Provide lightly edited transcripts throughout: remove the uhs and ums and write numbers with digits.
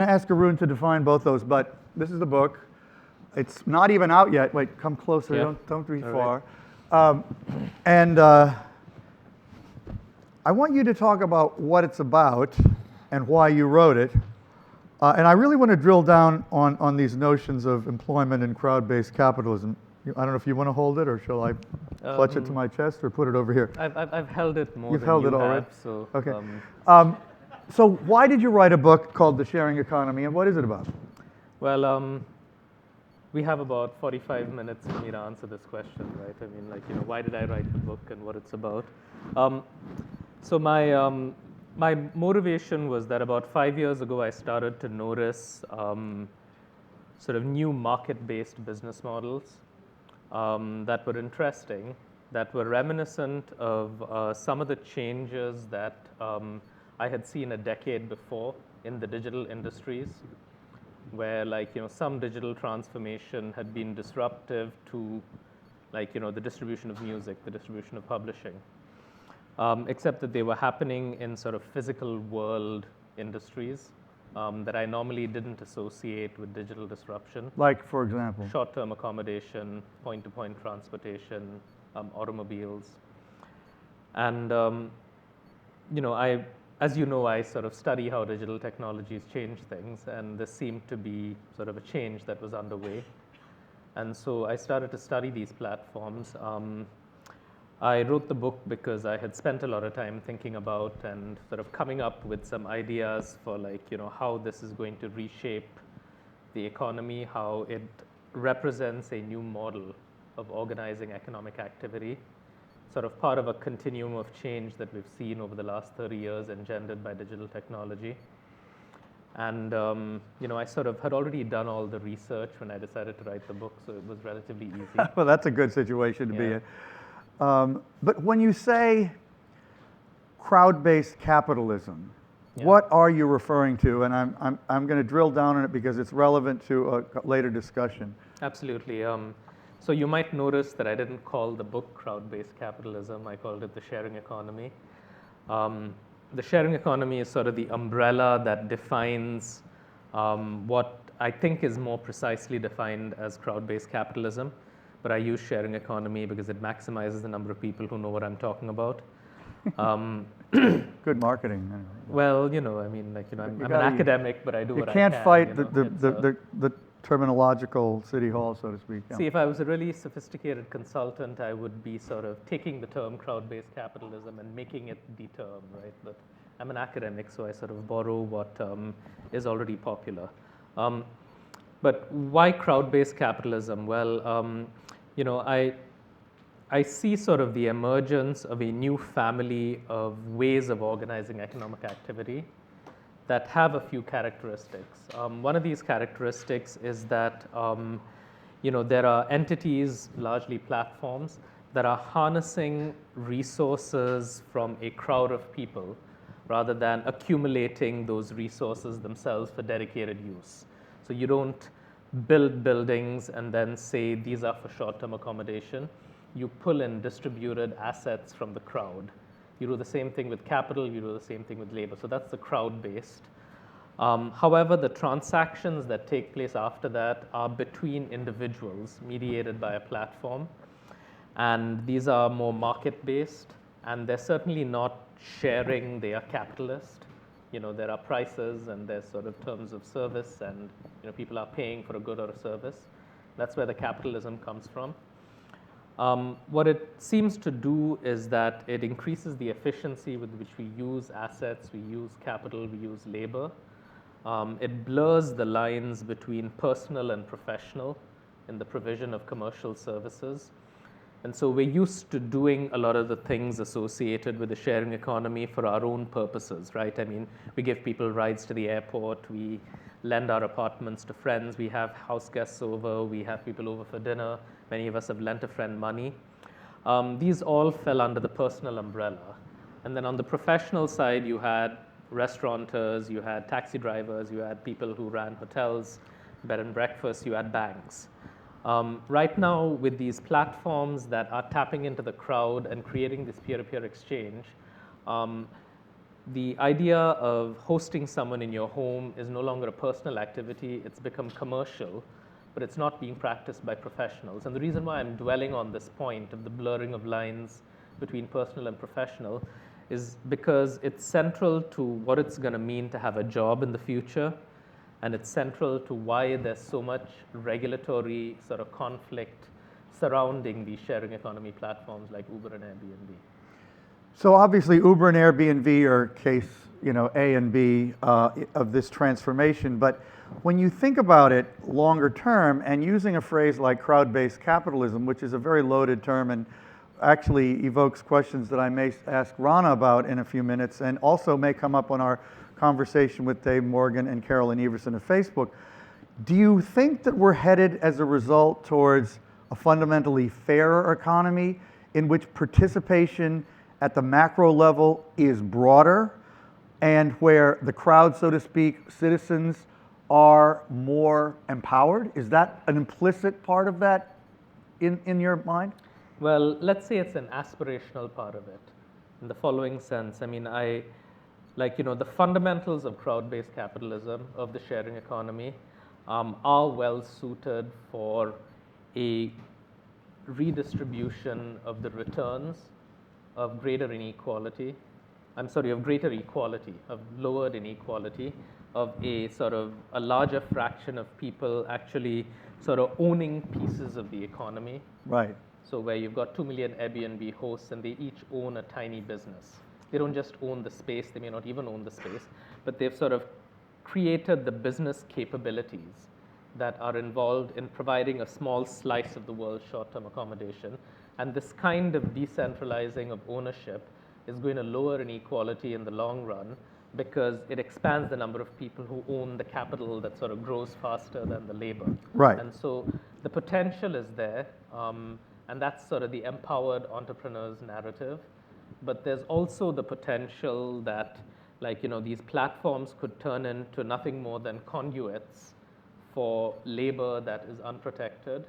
I ask Arun to define both those, but this is the book. It's not even out yet. Wait, come closer. Yeah. Don't be All far. right. And I want you to talk about what it's about and why you wrote it. And I really want to drill down on these notions of employment and crowd-based capitalism. I don't know if you want to hold it, or shall I clutch it to my chest, or put it over here? I've held it more You've than held you it already? have, so. Okay. So why did you write a book called The Sharing Economy, and what is it about? Well, we have about 45 minutes for me to answer this question, right? I mean, like, why did I write the book and what it's about? So my motivation was that about 5 years ago, I started to notice sort of new market-based business models that were interesting, that were reminiscent of some of the changes that I had seen a decade before in the digital industries, where some digital transformation had been disruptive to the distribution of music, the distribution of publishing, except that they were happening in sort of physical world industries that I normally didn't associate with digital disruption. Like, for example? Short-term accommodation, point-to-point transportation, automobiles. And, as you know, I sort of study how digital technologies change things, and this seemed to be sort of a change that was underway. And so I started to study these platforms. I wrote the book because I had spent a lot of time thinking about and sort of coming up with some ideas for how this is going to reshape the economy, how it represents a new model of organizing economic activity, sort of part of a continuum of change that we've seen over the last 30 years engendered by digital technology. And I sort of had already done all the research when I decided to write the book, so it was relatively easy. Well, that's a good situation to be in. But when you say crowd-based capitalism, what are you referring to? And I'm going to drill down on it because it's relevant to a later discussion. Absolutely. So you might notice that I didn't call the book crowd-based capitalism. I called it the sharing economy. The sharing economy is sort of the umbrella that defines what I think is more precisely defined as crowd-based capitalism. But I use sharing economy because it maximizes the number of people who know what I'm talking about. Good marketing. Well, I mean, I'm an academic, but I do what I can. You can't fight the terminological city hall, so to speak. See, if I was a really sophisticated consultant, I would be sort of taking the term crowd-based capitalism and making it the term, right? But I'm an academic, so I sort of borrow what is already popular. But why crowd-based capitalism? Well, I see sort of the emergence of a new family of ways of organizing economic activity that have a few characteristics. One of these characteristics is that there are entities, largely platforms, that are harnessing resources from a crowd of people rather than accumulating those resources themselves for dedicated use. So you don't build buildings and then say these are for short-term accommodation. You pull in distributed assets from the crowd. You do the same thing with capital, you do the same thing with labor. So that's the crowd-based. However, the transactions that take place after that are between individuals mediated by a platform. And these are more market-based, and they're certainly not sharing, they are capitalist. There are prices and there's sort of terms of service, and people are paying for a good or a service. That's where the capitalism comes from. What it seems to do is that it increases the efficiency with which we use assets, we use capital, we use labor. It blurs the lines between personal and professional in the provision of commercial services. And so we're used to doing a lot of the things associated with the sharing economy for our own purposes, right? I mean, we give people rides to the airport, we lend our apartments to friends, we have house guests over, we have people over for dinner, many of us have lent a friend money. These all fell under the personal umbrella. And then on the professional side, you had restaurateurs, you had taxi drivers, you had people who ran hotels, bed and breakfast, you had banks. Right now, with these platforms that are tapping into the crowd and creating this peer-to-peer exchange, the idea of hosting someone in your home is no longer a personal activity, it's become commercial, but it's not being practiced by professionals. And the reason why I'm dwelling on this point of the blurring of lines between personal and professional is because it's central to what it's going to mean to have a job in the future, and it's central to why there's so much regulatory sort of conflict surrounding these sharing economy platforms like Uber and Airbnb. So obviously Uber and Airbnb are case, A and B of this transformation, but when you think about it longer term and using a phrase like crowd-based capitalism, which is a very loaded term and actually evokes questions that I may ask Rana about in a few minutes and also may come up on our conversation with Dave Morgan and Carolyn Everson of Facebook, do you think that we're headed as a result towards a fundamentally fairer economy in which participation at the macro level is broader and where the crowd, so to speak, citizens are more empowered? Is that an implicit part of that in your mind? Well, let's say it's an aspirational part of it in the following sense. I mean, the fundamentals of crowd-based capitalism, of the sharing economy, are well suited for a redistribution of the returns of greater inequality, of greater equality, of lowered inequality, of a sort of a larger fraction of people actually sort of owning pieces of the economy. Right. So where you've got 2 million Airbnb hosts and they each own a tiny business. They don't just own the space, they may not even own the space, but they've sort of created the business capabilities that are involved in providing a small slice of the world's short-term accommodation. And this kind of decentralizing of ownership is going to lower inequality in the long run because it expands the number of people who own the capital that sort of grows faster than the labor. Right. And so the potential is there, and that's sort of the empowered entrepreneur's narrative. But there's also the potential that, these platforms could turn into nothing more than conduits for labor that is unprotected,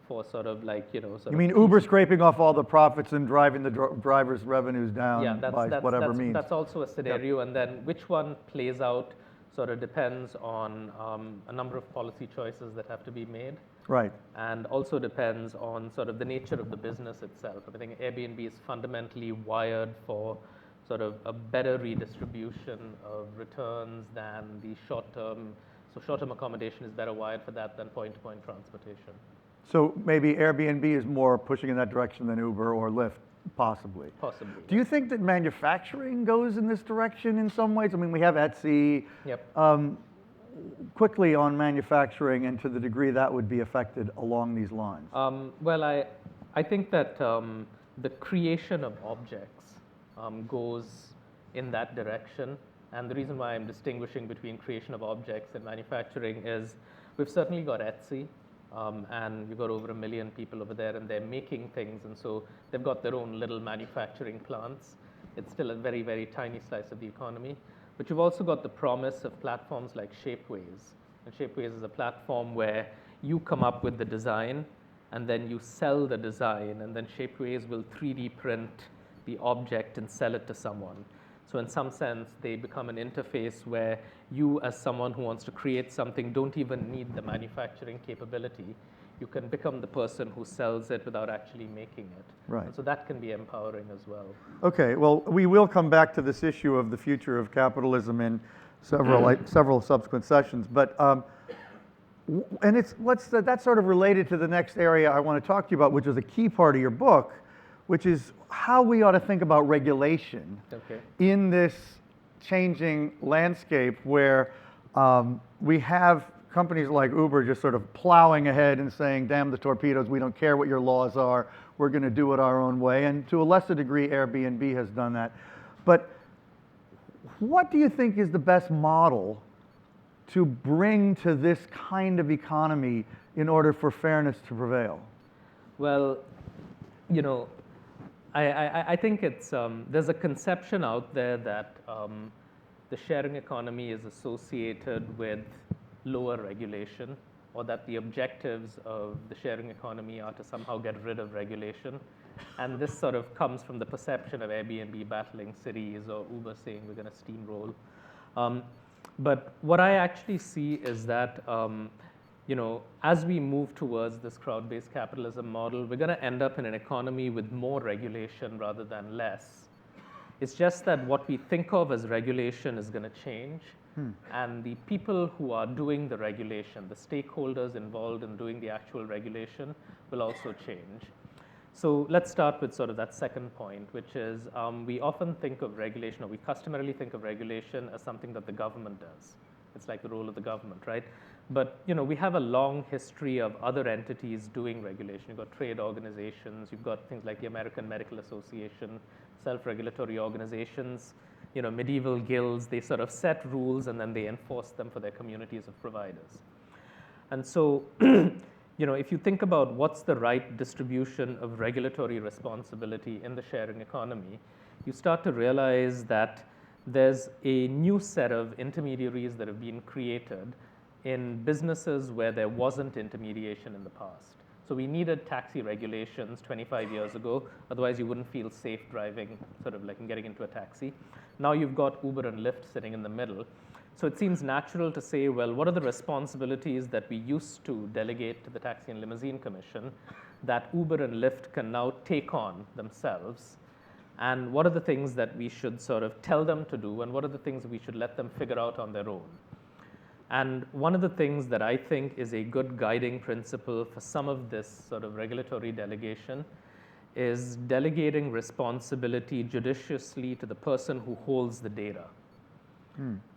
for You mean Uber scraping off all the profits and driving the drivers' revenues down by whatever means? That's also a scenario, and then which one plays out sort of depends on a number of policy choices that have to be made. Right. And also depends on sort of the nature of the business itself. I think Airbnb is fundamentally wired for sort of a better redistribution of returns than the short-term. So short-term accommodation is better wired for that than point-to-point transportation. So maybe Airbnb is more pushing in that direction than Uber or Lyft, possibly. Possibly. Do you think that manufacturing goes in this direction in some ways? I mean, we have Etsy. Yep. Quickly on manufacturing and to the degree that would be affected along these lines. Well, I think that the creation of objects goes in that direction. And the reason why I'm distinguishing between creation of objects and manufacturing is we've certainly got Etsy, and we've got over 1 million people over there, and they're making things, and so they've got their own little manufacturing plants. It's still a very, very tiny slice of the economy. But you've also got the promise of platforms like Shapeways. And Shapeways is a platform where you come up with the design, and then you sell the design, and then Shapeways will 3D print the object and sell it to someone. So in some sense, they become an interface where you, as someone who wants to create something, don't even need the manufacturing capability. You can become the person who sells it without actually making it. Right. And so that can be empowering as well. Okay, well, we will come back to this issue of the future of capitalism in several subsequent sessions. But and that's sort of related to the next area I want to talk to you about, which is a key part of your book, which is how we ought to think about regulation in this changing landscape where we have companies like Uber just sort of plowing ahead and saying, damn the torpedoes, we don't care what your laws are, we're going to do it our own way. And to a lesser degree, Airbnb has done that. But what do you think is the best model to bring to this kind of economy in order for fairness to prevail? Well, I think it's there's a conception out there that the sharing economy is associated with lower regulation, or that the objectives of the sharing economy are to somehow get rid of regulation. And this sort of comes from the perception of Airbnb battling cities or Uber saying we're going to steamroll. But what I actually see is that as we move towards this crowd-based capitalism model, we're going to end up in an economy with more regulation rather than less. It's just that what we think of as regulation is going to change, and the people who are doing the regulation, the stakeholders involved in doing the actual regulation, will also change. So let's start with sort of that second point, which is we often think of regulation, or we customarily think of regulation as something that the government does. It's like the role of the government, right? But we have a long history of other entities doing regulation. You've got trade organizations, you've got things like the American Medical Association, self-regulatory organizations, medieval guilds. They sort of set rules and then they enforce them for their communities of providers. And so if you think about what's the right distribution of regulatory responsibility in the sharing economy, you start to realize that there's a new set of intermediaries that have been created in businesses where there wasn't intermediation in the past. So we needed taxi regulations 25 years ago, otherwise you wouldn't feel safe driving, sort of like in getting into a taxi. Now you've got Uber and Lyft sitting in the middle. So it seems natural to say, well, what are the responsibilities that we used to delegate to the Taxi and Limousine Commission that Uber and Lyft can now take on themselves? And what are the things that we should sort of tell them to do, and what are the things that we should let them figure out on their own? And one of the things that I think is a good guiding principle for some of this sort of regulatory delegation is delegating responsibility judiciously to the person who holds the data.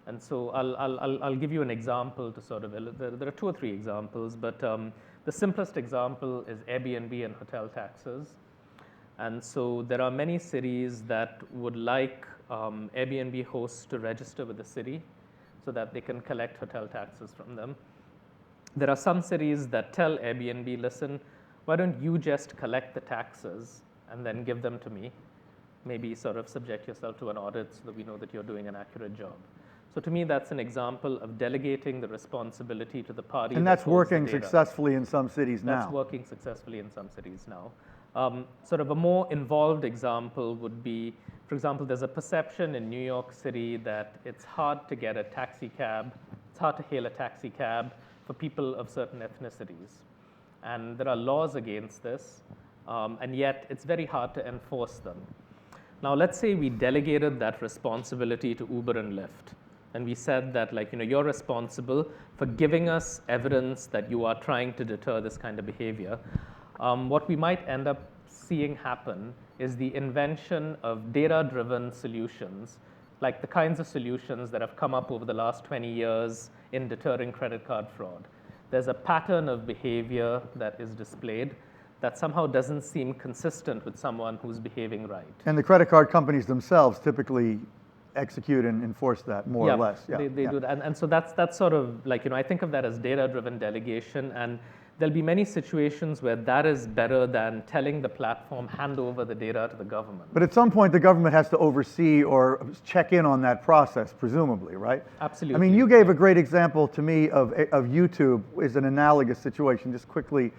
And so I'll give you an example to sort of, there are 2 or 3 examples, but the simplest example is Airbnb and hotel taxes. And so there are many cities that would like Airbnb hosts to register with the city so that they can collect hotel taxes from them. There are some cities that tell Airbnb, listen, why don't you just collect the taxes and then give them to me? Maybe sort of subject yourself to an audit so that we know that you're doing an accurate job. So to me, that's an example of delegating the responsibility to the party. And that's working successfully in some cities now. That's working successfully in some cities now. Sort of a more involved example would be, for example, there's a perception in New York City that it's hard to get a taxi cab, it's hard to hail a taxi cab for people of certain ethnicities. And there are laws against this, and yet it's very hard to enforce them. Now, let's say we delegated that responsibility to Uber and Lyft, and we said that, you're responsible for giving us evidence that you are trying to deter this kind of behavior. What we might end up seeing happen is the invention of data-driven solutions, like the kinds of solutions that have come up over the last 20 years in deterring credit card fraud. There's a pattern of behavior that is displayed that somehow doesn't seem consistent with someone who's behaving right. And the credit card companies themselves typically execute and enforce that more or less. Yeah, they do that. And so that's sort of I think of that as data-driven delegation, and there'll be many situations where that is better than telling the platform, hand over the data to the government. But at some point, the government has to oversee or check in on that process, presumably, right? Absolutely. I mean, you gave a great example to me of YouTube is an analogous situation. Just quickly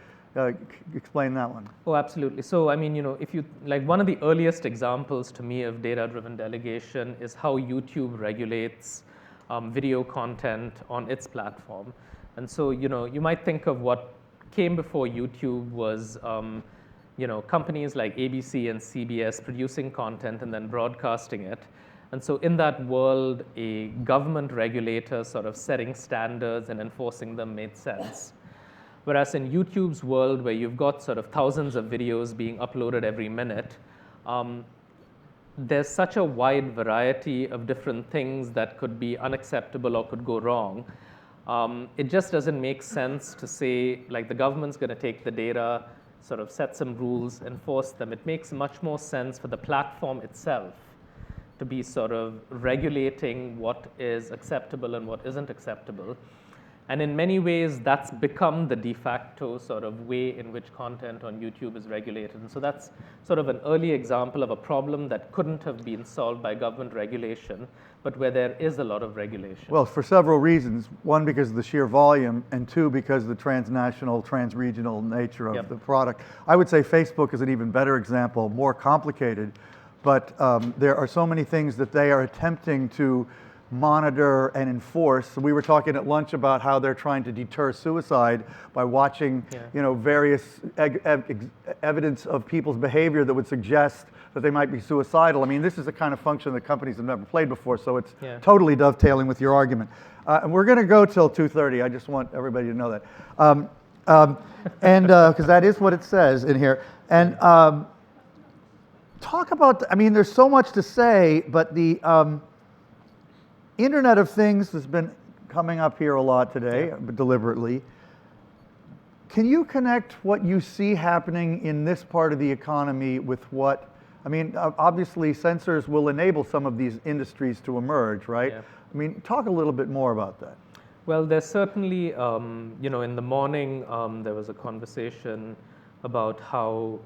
explain that one. Oh, absolutely. So, I mean, if you, one of the earliest examples to me of data-driven delegation is how YouTube regulates video content on its platform. And so, you might think of what came before YouTube was, companies like ABC and CBS producing content and then broadcasting it. And so in that world, a government regulator sort of setting standards and enforcing them made sense. Whereas in YouTube's world, where you've got sort of thousands of videos being uploaded every minute, there's such a wide variety of different things that could be unacceptable or could go wrong. It just doesn't make sense to say, the government's going to take the data, sort of set some rules, enforce them. It makes much more sense for the platform itself to be sort of regulating what is acceptable and what isn't acceptable. And in many ways, that's become the de facto sort of way in which content on YouTube is regulated. And so that's sort of an early example of a problem that couldn't have been solved by government regulation, but where there is a lot of regulation. Well, for several reasons. One, because of the sheer volume, and two, because of the transnational, transregional nature of the product. I would say Facebook is an even better example, more complicated, but there are so many things that they are attempting to monitor and enforce. We were talking at lunch about how they're trying to deter suicide by watching, various evidence of people's behavior that would suggest that they might be suicidal. I mean, this is the kind of function that companies have never played before, so it's totally dovetailing with your argument. And we're going to go till 2:30. I just want everybody to know that. And because that is what it says in here. And talk about, I mean, there's so much to say, but the Internet of Things has been coming up here a lot today, deliberately. Can you connect what you see happening in this part of the economy with what, I mean, obviously sensors will enable some of these industries to emerge, right? Yeah. I mean, talk a little bit more about that. Well, there's certainly, in the morning, there was a conversation about how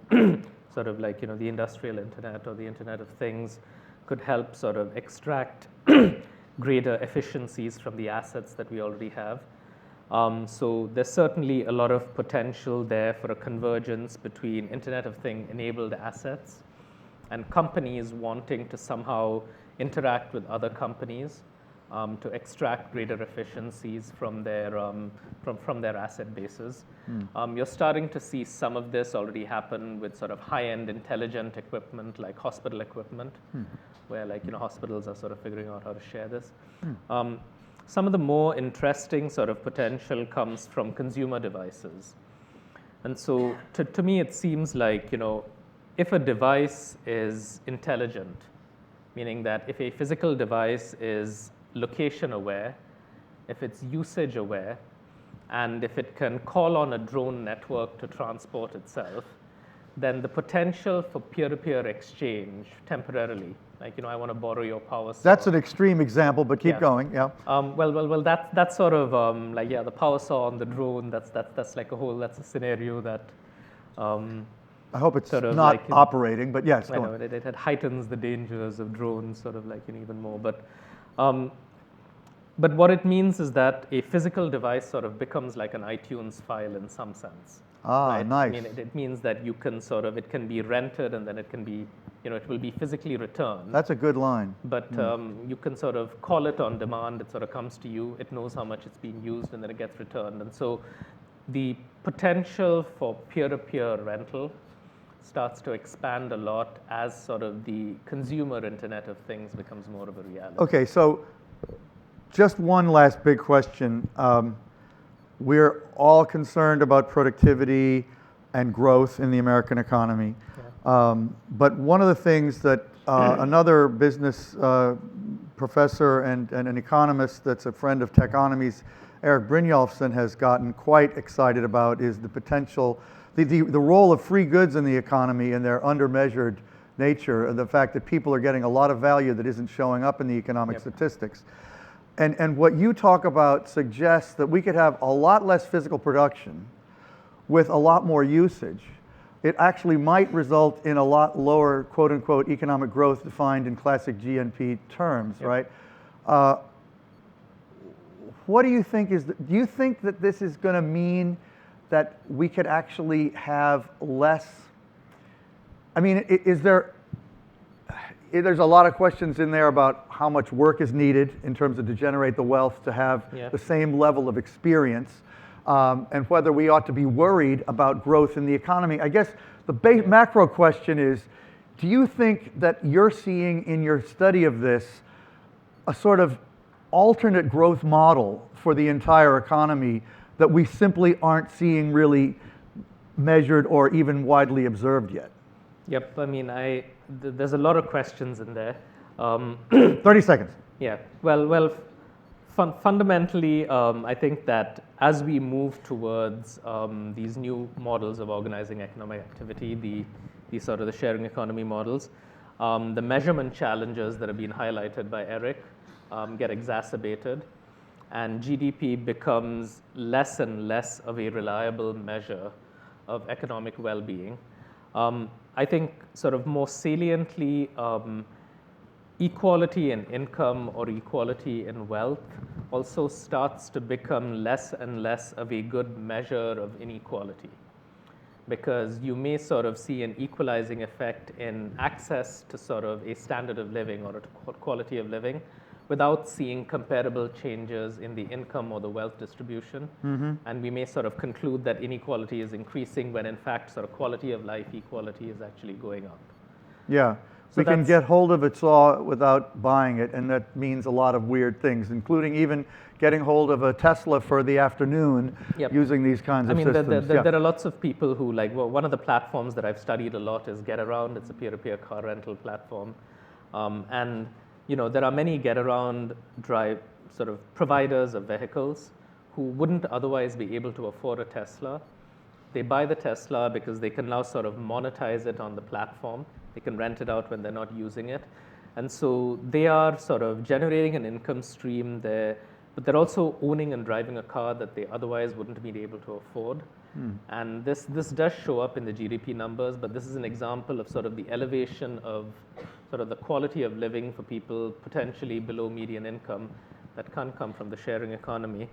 sort of like, the industrial internet or the Internet of Things could help sort of extract greater efficiencies from the assets that we already have. So there's certainly a lot of potential there for a convergence between Internet of Things enabled assets and companies wanting to somehow interact with other companies to extract greater efficiencies from their asset bases. You're starting to see some of this already happen with sort of high-end intelligent equipment like hospital equipment, where hospitals are sort of figuring out how to share this. Some of the more interesting sort of potential comes from consumer devices. And so to me, it seems like, if a device is intelligent, meaning that if a physical device is location aware, if it's usage aware, and if it can call on a drone network to transport itself, then the potential for peer-to-peer exchange temporarily, like, I want to borrow your power saw. That's an extreme example, but keep going, yeah. Well, that's sort of the power saw on the drone, that's like that's a scenario that I hope it's sort of not like, operating, but yes, I know, it heightens the dangers of drones sort of like even more. But what it means is that a physical device sort of becomes like an iTunes file in some sense. Right? Nice. I mean, it means that you can sort of, it can be rented and then it can be, it will be physically returned. That's a good line. But you can sort of call it on demand. It sort of comes to you. It knows how much it's being used and then it gets returned. And so the potential for peer-to-peer rental starts to expand a lot as sort of the consumer Internet of Things becomes more of a reality. Okay, so just one last big question. We're all concerned about productivity and growth in the American economy. But one of the things that another business professor and an economist that's a friend of Techonomy's, Eric Brynjolfsson, has gotten quite excited about is the potential, the role of free goods in the economy and their undermeasured nature, and the fact that people are getting a lot of value that isn't showing up in the economic statistics. And what you talk about suggests that we could have a lot less physical production with a lot more usage. It actually might result in a lot lower, quote unquote, economic growth defined in classic GNP terms, right? What do you think do you think that this is going to mean that we could actually have less? I mean, there's a lot of questions in there about how much work is needed in terms of to generate the wealth to have the same level of experience, and whether we ought to be worried about growth in the economy. I guess the macro question is, do you think that you're seeing in your study of this a sort of alternate growth model for the entire economy that we simply aren't seeing really measured or even widely observed yet? Yep, I mean, there's a lot of questions in there. 30 seconds. Yeah, well, fundamentally, I think that as we move towards these new models of organizing economic activity, the sort of the sharing economy models, the measurement challenges that have been highlighted by Eric get exacerbated. and GDP becomes less and less of a reliable measure of economic well-being. I think sort of more saliently, equality in income or equality in wealth also starts to become less and less of a good measure of inequality, because you may sort of see an equalizing effect in access to sort of a standard of living or a quality of living without seeing comparable changes in the income or the wealth distribution. And we may sort of conclude that inequality is increasing when in fact sort of quality of life equality is actually going up. Yeah. We can get hold of it all without buying it, and that means a lot of weird things, including even getting hold of a Tesla for the afternoon using these kinds of systems. There are lots of people who, like, well, one of the platforms that I've studied a lot is Getaround. It's a peer-to-peer car rental platform. And, you know, there are many Getaround drive sort of providers of vehicles who wouldn't otherwise be able to afford a Tesla. They buy the Tesla because they can now sort of monetize it on the platform. They can rent it out when they're not using it. And so they are sort of generating an income stream there, but they're also owning and driving a car that they otherwise wouldn't be able to afford. And this does show up in the GDP numbers, but this is an example of sort of the elevation of sort of the quality of living for people potentially below median income that can't come from the sharing economy.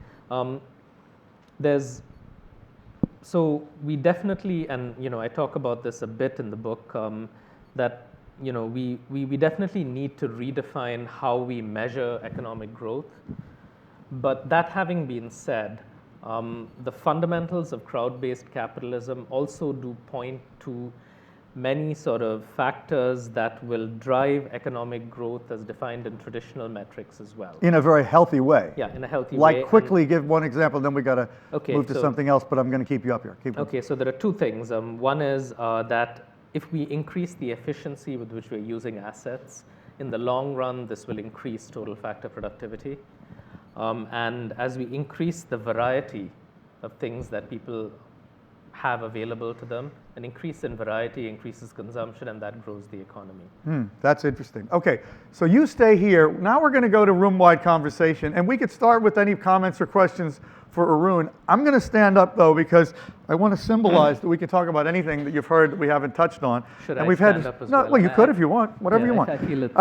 So we definitely, and you know, I talk about this a bit in the book, that you know, we definitely need to redefine how we measure economic growth. But that having been said, the fundamentals of crowd-based capitalism also do point to many sort of factors that will drive economic growth as defined in traditional metrics as well. In a very healthy way. Yeah, in a healthy way. Like, quickly give one example, then we got to move to something else, but I'm going to keep you up here. Okay, so there are two things. One is that if we increase the efficiency with which we're using assets, in the long run, this will increase total factor productivity. And as we increase the variety of things that people have available to them, an increase in variety increases consumption, and that grows the economy. That's interesting. Okay, so you stay here. Now we're going to go to room-wide conversation, and we could start with any comments or questions for Arun. I'm going to stand up, though, because I want to symbolize that we can talk about anything that you've heard that we haven't touched on. Should I stand up as well? Well, you could if you want, whatever you want. I feel it's...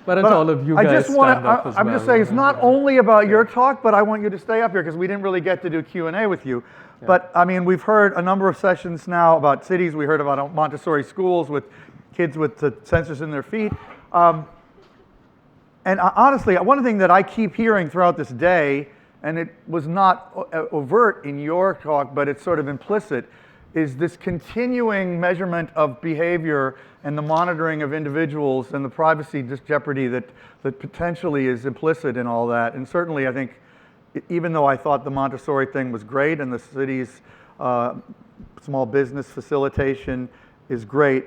Why don't all of you guys stand up as well? I'm just saying, it's not only about your talk, but I want you to stay up here because we didn't really get to do Q&A with you. Yeah. But I mean, we've heard a number of sessions now about cities. We heard about Montessori schools with kids with the sensors in their feet. And honestly, one thing that I keep hearing throughout this day, and it was not overt in your talk, but it's sort of implicit, is this continuing measurement of behavior and the monitoring of individuals and the privacy jeopardy that potentially is implicit in all that. And certainly, I think, even though I thought the Montessori thing was great and the city's small business facilitation is great,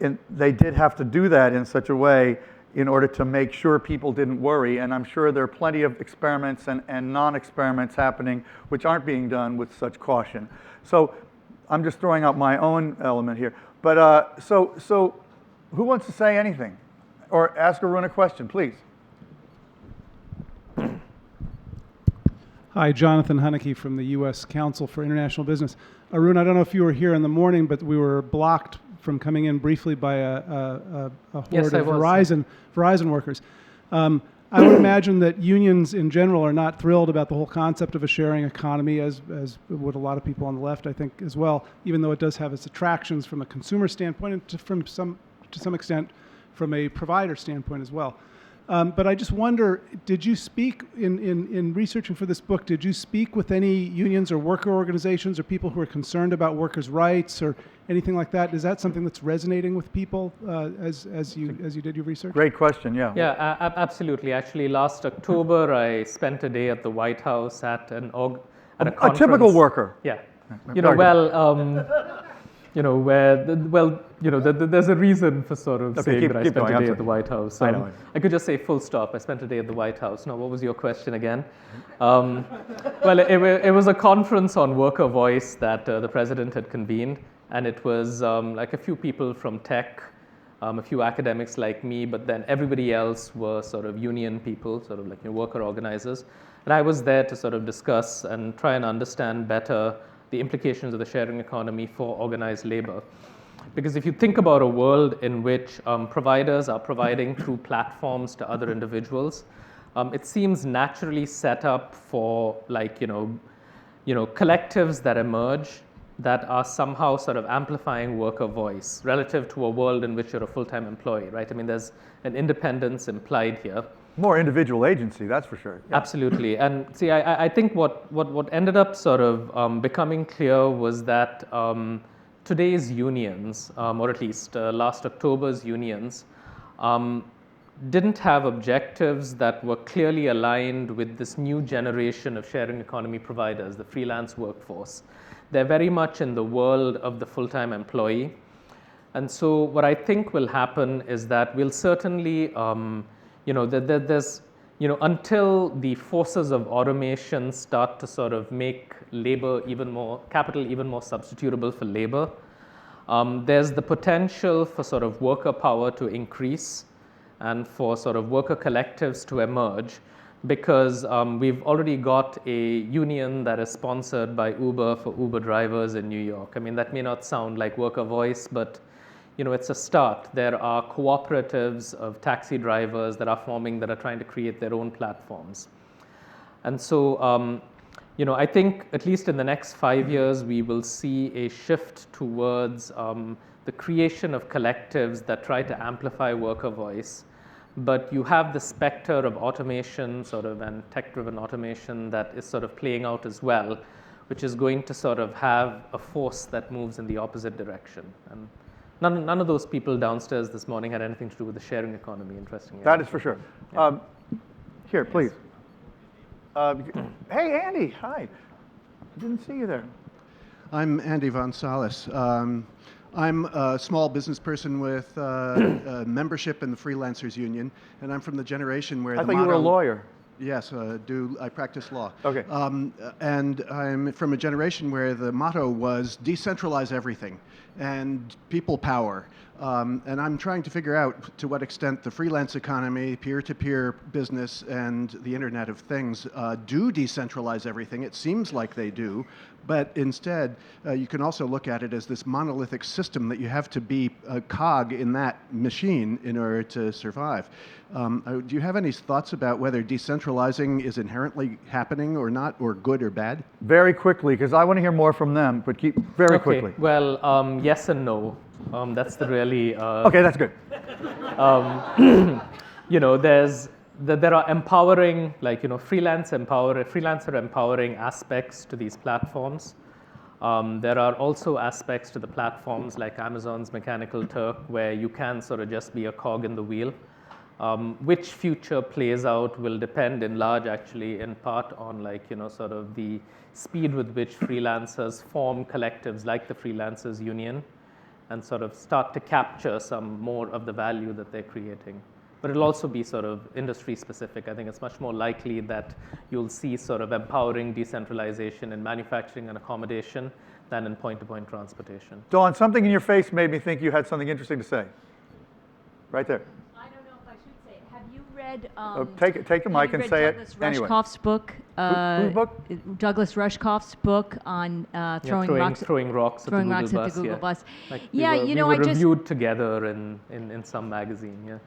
and they did have to do that in such a way in order to make sure people didn't worry. And I'm sure there are plenty of experiments and non-experiments happening which aren't being done with such caution. So I'm just throwing out my own element here. But so who wants to say anything? Or ask Arun a question, please. Hi, Jonathan Hunnicky from the U.S. Council for International Business. Arun, I don't know if you were here in the morning, but we were blocked from coming in briefly by a horde of Verizon workers. I would imagine that unions in general are not thrilled about the whole concept of a sharing economy, as would a lot of people on the left, I think, as well, even though it does have its attractions from a consumer standpoint and to some extent from a provider standpoint as well. But I just wonder, did you speak, in researching for this book, did you speak with any unions or worker organizations or people who are concerned about workers' rights or anything like that? Is that something that's resonating with people as you did your research? Great question, yeah. Yeah, absolutely. Actually, last October, I spent a day at the White House at a conference. A typical worker. Yeah. There's a reason for sort of saying that I spent a day at the White House. I could just say full stop. I spent a day at the White House. No, what was your question again? Well, it was a conference on worker voice that the president had convened, and it was like a few people from tech, a few academics like me, but then everybody else were sort of union people, sort of like worker organizers. And I was there to sort of discuss and try and understand better the implications of the sharing economy for organized labor. Because if you think about a world in which providers are providing through platforms to other individuals, it seems naturally set up for like, collectives that emerge that are somehow sort of amplifying worker voice relative to a world in which you're a full-time employee, right? I mean, there's an independence implied here. More individual agency, that's for sure. Yeah. Absolutely. And see, I think what ended up sort of becoming clear was that today's unions, or at least last October's unions, didn't have objectives that were clearly aligned with this new generation of sharing economy providers, the freelance workforce. They're very much in the world of the full-time employee. And so what I think will happen is that we'll certainly, there's, until the forces of automation start to sort of make capital even more substitutable for labor, there's the potential for sort of worker power to increase and for sort of worker collectives to emerge, because we've already got a union that is sponsored by Uber for Uber drivers in New York. I mean, that may not sound like worker voice, but it's a start. There are cooperatives of taxi drivers that are forming that are trying to create their own platforms. And so, I think at least in the next 5 years, we will see a shift towards the creation of collectives that try to amplify worker voice. But you have the specter of automation sort of and tech-driven automation that is sort of playing out as well, which is going to sort of have a force that moves in the opposite direction. And none of those people downstairs this morning had anything to do with the sharing economy, interestingly. That is for sure. Yeah. Here, please. Hey, Andy, hi. Didn't see you there. I'm Andy Von Salas. I'm a small business person with membership in the Freelancers Union, and I'm from the generation where I thought you were a lawyer. Yes, I practice law. Okay. And I'm from a generation where the motto was decentralize everything and people power. And I'm trying to figure out to what extent the freelance economy, peer-to-peer business, and the Internet of Things do decentralize everything. It seems like they do, but instead, you can also look at it as this monolithic system that you have to be a cog in that machine in order to survive. Do you have any thoughts about whether decentralizing is inherently happening or not, or good or bad? Very quickly, because I want to hear more from them, but keep very quickly. Well, yes and no. That's the really... okay, that's good. There are empowering, freelancer empowering aspects to these platforms. There are also aspects to the platforms like Amazon's Mechanical Turk, where you can sort of just be a cog in the wheel. Which future plays out will depend in large, actually, in part on sort of the speed with which freelancers form collectives like the Freelancers Union and sort of start to capture some more of the value that they're creating. But it'll also be sort of industry specific. I think it's much more likely that you'll see sort of empowering decentralization in manufacturing and accommodation than in point-to-point transportation. Dawn, something in your face made me think you had something interesting to say. Right there. I don't know if I should say it. Have you read... take the mic and say it anyway. Rushkoff's book? Whose book? Douglas Rushkoff's book on throwing rocks at the Google bus. Like we were reviewed together in some magazine.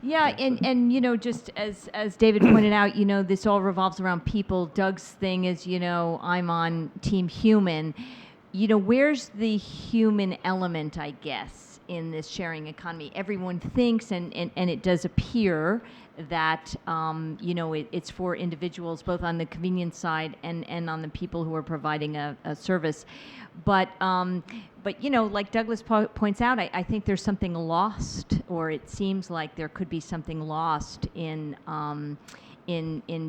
Yeah, and just as David pointed out, this all revolves around people. Doug's thing is, I'm on Team Human. Where's the human element, I guess, in this sharing economy? Everyone thinks, and it does appear that it's for individuals both on the convenience side and on the people who are providing a service. But like Douglas points out, I think there's something lost, or it seems like there could be something lost in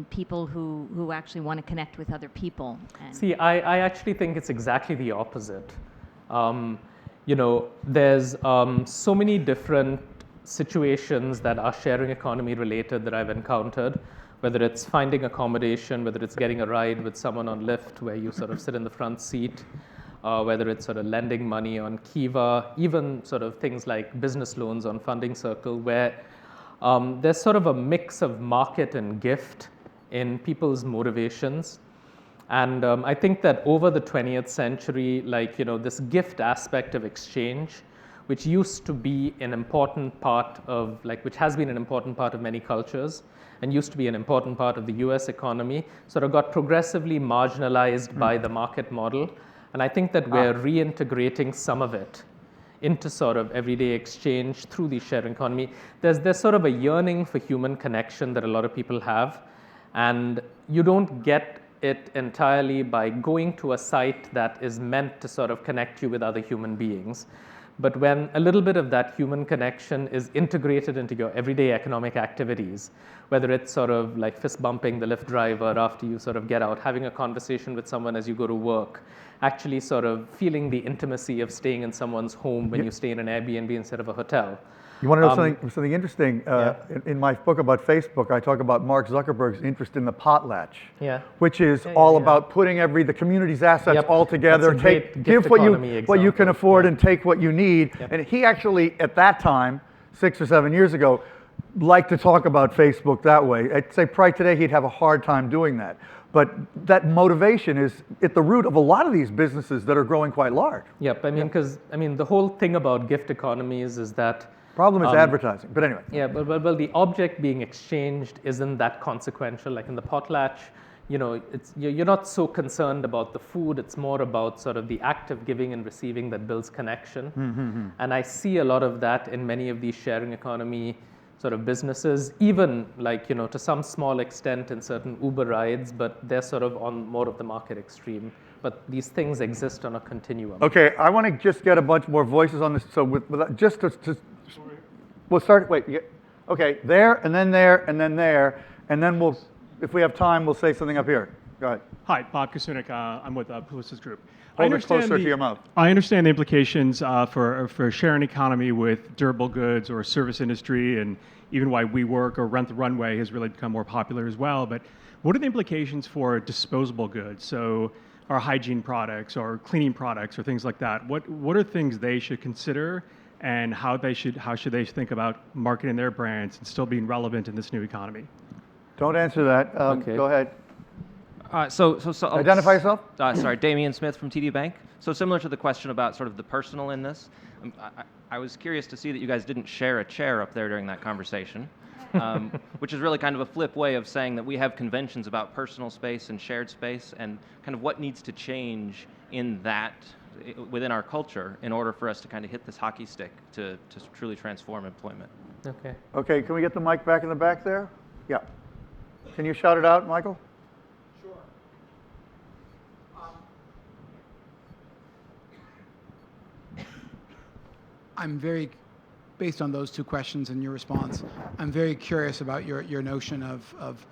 people who actually want to connect with other people. See, I actually think it's exactly the opposite. There's so many different situations that are sharing economy related that I've encountered, whether it's finding accommodation, whether it's getting a ride with someone on Lyft where you sort of sit in the front seat, whether it's sort of lending money on Kiva, even sort of things like business loans on Funding Circle, where there's sort of a mix of market and gift in people's motivations. And I think that over the 20th century, this gift aspect of exchange, which used to be an important part of, which has been an important part of many cultures and used to be an important part of the US economy, sort of got progressively marginalized by the market model. And I think that we're reintegrating some of it into sort of everyday exchange through the sharing economy. There's sort of a yearning for human connection that a lot of people have. And you don't get it entirely by going to a site that is meant to sort of connect you with other human beings. But when a little bit of that human connection is integrated into your everyday economic activities, whether it's sort of like fist bumping the Lyft driver after you sort of get out, having a conversation with someone as you go to work, actually sort of feeling the intimacy of staying in someone's home when you stay in an Airbnb instead of a hotel. You want to know something interesting? In my book about Facebook, I talk about Mark Zuckerberg's interest in the potlatch, which is all about putting the community's assets all together, give what you can afford and take what you need. And he actually, at that time, 6 or 7 years ago, liked to talk about Facebook that way. I'd say probably today he'd have a hard time doing that. But that motivation is at the root of a lot of these businesses that are growing quite large. Yep, because the whole thing about gift economies is that problem is advertising, but anyway. Yeah, but the object being exchanged isn't that consequential. Like in the potlatch, you're not so concerned about the food. It's more about sort of the act of giving and receiving that builds connection. And I see a lot of that in many of these sharing economy sort of businesses, even to some small extent in certain Uber rides, but they're sort of on more of the market extreme. But these things exist on a continuum. Okay, I want to just get a bunch more voices on this. So we'll start, okay, there, and then there, and then there, and then we'll, if we have time, we'll say something up here. Go ahead. Hi, Bob Kusunik. I'm with Publicis Group. Hold it closer to your mouth. I understand the implications for sharing economy with durable goods or service industry, and even why WeWork or Rent the Runway has really become more popular as well. But what are the implications for disposable goods? So our hygiene products or cleaning products or things like that. What are things they should consider, and how should they think about marketing their brands and still being relevant in this new economy? Don't answer that. Go ahead. So identify yourself. Sorry, Damian Smith from TD Bank. So similar to the question about sort of the personal in this, I was curious to see that you guys didn't share a chair up there during that conversation, which is really kind of a flip way of saying that we have conventions about personal space and shared space, and kind of what needs to change in that within our culture in order for us to kind of hit this hockey stick to truly transform employment. Okay, can we get the mic back in the back there? Yeah. Can you shout it out, Michael? Sure. I'm very, based on those two questions and your response, I'm very curious about your notion of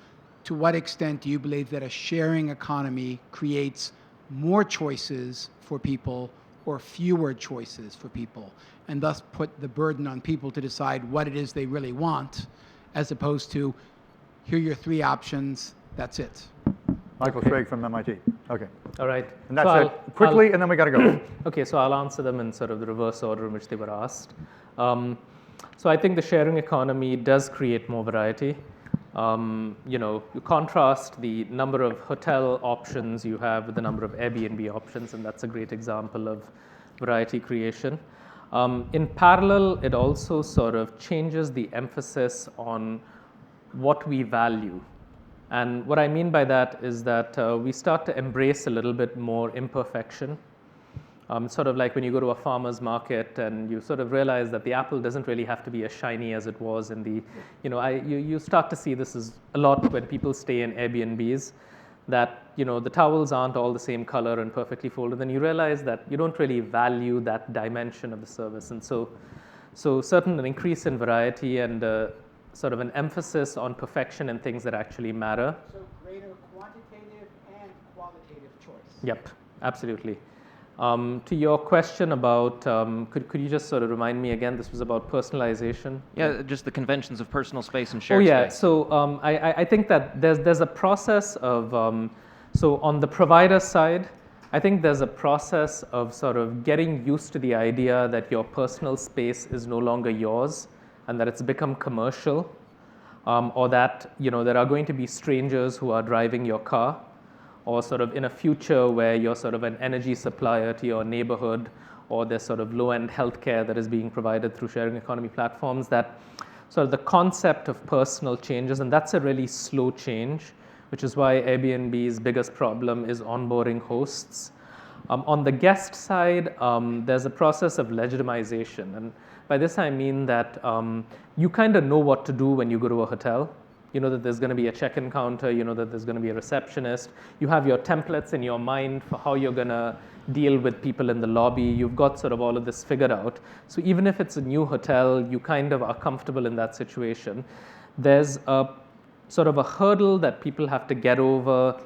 to what extent do you believe that a sharing economy creates more choices for people or fewer choices for people, and thus put the burden on people to decide what it is they really want, as opposed to, here are your 3 options, that's it. Michael Schrage from MIT. Okay. All right. And that's it. Quickly, and then we got to go. Okay, so I'll answer them in sort of the reverse order in which they were asked. So I think the sharing economy does create more variety. You contrast the number of hotel options you have with the number of Airbnb options, and that's a great example of variety creation. In parallel, it also sort of changes the emphasis on what we value. And what I mean by that is that we start to embrace a little bit more imperfection. Sort of like when you go to a farmer's market and you sort of realize that the apple doesn't really have to be as shiny as it was in the, you start to see this is a lot when people stay in Airbnbs, that, the towels aren't all the same color and perfectly folded, then you realize that you don't really value that dimension of the service. And so an increase in variety and sort of an emphasis on perfection and things that actually matter. So greater quantitative and qualitative choice. Yep, absolutely. To your question about, could you just sort of remind me again, this was about personalization? Yeah, just the conventions of personal space and shared space. So I think that there's a process of, so on the provider side, I think there's a process of sort of getting used to the idea that your personal space is no longer yours and that it's become commercial, or that there are going to be strangers who are driving your car, or sort of in a future where you're sort of an energy supplier to your neighborhood, or there's sort of low-end healthcare that is being provided through sharing economy platforms, that sort of the concept of personal changes, and that's a really slow change, which is why Airbnb's biggest problem is onboarding hosts. On the guest side, there's a process of legitimization. And by this, I mean that you kind of know what to do when you go to a hotel. You know that there's going to be a check-in counter. You know that there's going to be a receptionist. You have your templates in your mind for how you're going to deal with people in the lobby. You've got sort of all of this figured out. So even if it's a new hotel, you kind of are comfortable in that situation. There's a sort of a hurdle that people have to get over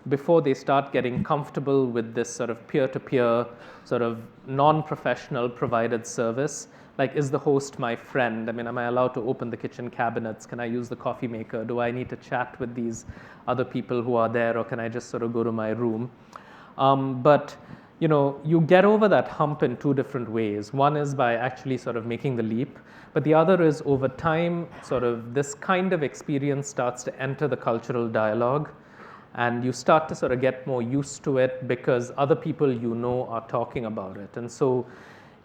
before they start getting comfortable with this sort of peer-to-peer, sort of non-professional provided service. Like, is the host my friend? I mean, am I allowed to open the kitchen cabinets? Can I use the coffee maker? Do I need to chat with these other people who are there, or can I just sort of go to my room? But you get over that hump in two different ways. One is by actually sort of making the leap, but the other is over time, sort of this kind of experience starts to enter the cultural dialogue, and you start to sort of get more used to it because other people are talking about it. And so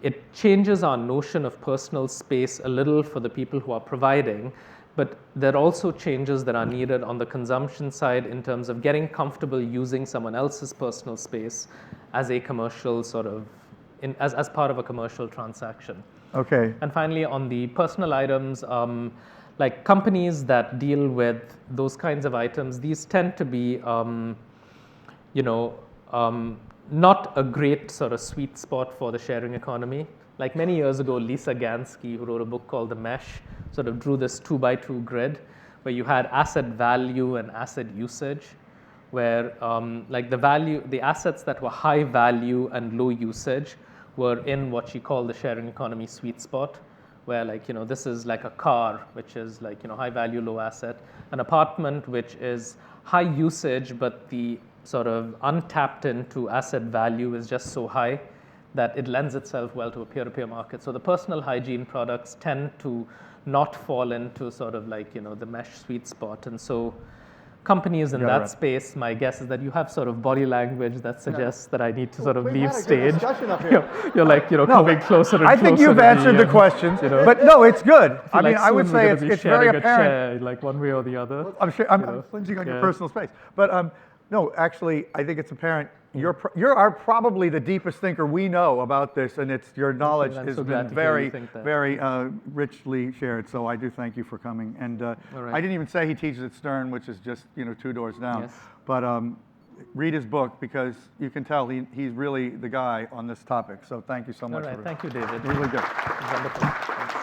it changes our notion of personal space a little for the people who are providing, but there are also changes that are needed on the consumption side in terms of getting comfortable using someone else's personal space as a commercial sort of, as part of a commercial transaction. Okay. And finally, on the personal items, like companies that deal with those kinds of items, these tend to be, not a great sort of sweet spot for the sharing economy. Like many years ago, Lisa Gansky, who wrote a book called The Mesh, sort of drew this 2x2 grid where you had asset value and asset usage, where like the assets that were high value and low usage were in what she called the sharing economy sweet spot, where this is like a car, which is like high value, low asset, an apartment, which is high usage, but the sort of untapped into asset value is just so high that it lends itself well to a peer-to-peer market. So the personal hygiene products tend to not fall into sort of like the mesh sweet spot. And so companies in that space, my guess is that you have sort of body language that suggests that I need to sort of leave stage. You're like, coming closer and closer. I think you've answered the questions, but no, it's good. I mean, I would say it's very apparent. Chair, like one way or the other. I'm sure I'm infringing on your personal space, but no, actually, I think it's apparent. You are probably the deepest thinker we know about this, and your knowledge has been very, very richly shared. So I do thank you for coming. And I didn't even say he teaches at Stern, which is just 2 doors down. Yes. But read his book because you can tell he's really the guy on this topic. So thank you so much. All right, thank you, David. Really good. Wonderful. Thanks.